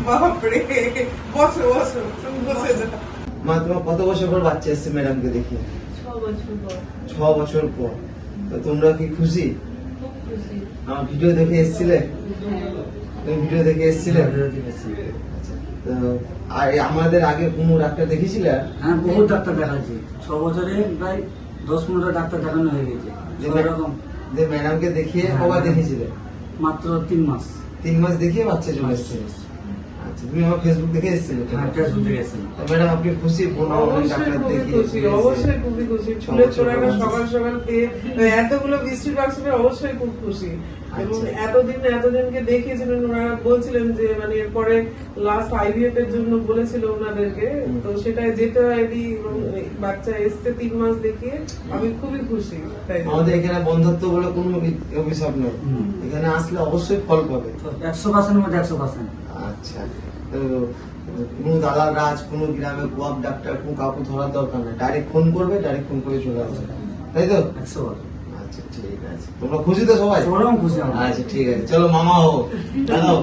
বাপরে, বসো বসো, তুমি বসে যাও। মা, তোমার কত বছর পর বাচ্চা এসছে ম্যাডামকে দেখে? 6 বছর পর। 6 বছর পর। তো তোমরা কি খুশি? খুব খুশি। আমার ভিডিও দেখে এসেছিলে? হ্যাঁ। তুমি ভিডিও দেখে এসেছিলে? আচ্ছা, তো আর আমাদের আগে কোনো ডাক্তার দেখিয়েছিলে? হ্যাঁ, বহু ডাক্তার দেখাচ্ছি। 6 বছরে প্রায় 10-15 ডাক্তার দেখানো হয়ে গেছে। সব রকম। যে ম্যাডামকে দেখিয়ে হ্যাঁ, কবার হ্যাঁ। দেখিয়েছিলে? মাত্র 3 মাস। 3 মাস দেখিয়ে বাচ্চা চলে এসেছে। আচ্ছা, তুমি আমার ফেসবুক দেখে এসেছিলে? হ্যাঁ, ফেসবুক থেকে এসেছেন। ম্যাডাম, আপনি খুশি? অবশ্যই ডাক্তার খুবই দেখিয়ে খুশি, অবশ্যই খুবই খুশি। চুলের চোরাটা সকাল সকাল পেয়ে এতগুলো বৃষ্টির বাক্সে অবশ্যই খুব খুশি। এবং এতদিনকে দেখিয়েছিলেন ওনারা, বলছিলেন যে মানে এরপরে লাস্ট আইভিএফ এর জন্য বলেছিল ওনাদেরকে, তো সেটাই যেতে হয়নি এবং বাচ্চা এসছে 3 মাস দেখিয়ে আমি খুবই খুশি। তাই আমাদের এখানে বন্ধুত্ব বলে কোনো অভিশাপ নেই, এখানে আসলে অবশ্যই ফল পাবে। 100% মধ্যে 100%। আচ্ছা, তো কোনো দালাল রাজ, কোনো গ্রামে গোয়াব ডাক্তার, কোনো কাউকে ধরার দরকার নেই, ডাইরেক্ট ফোন করবে, ডাইরেক্ট ফোন করে চলে আসবে, তাই তো? 100%। আচ্ছা, ঠিক আছে। তোমরা খুশি তো সবাই? সবাই খুশি আমরা। আচ্ছা, ঠিক আছে, চলো মামা হো, চলো।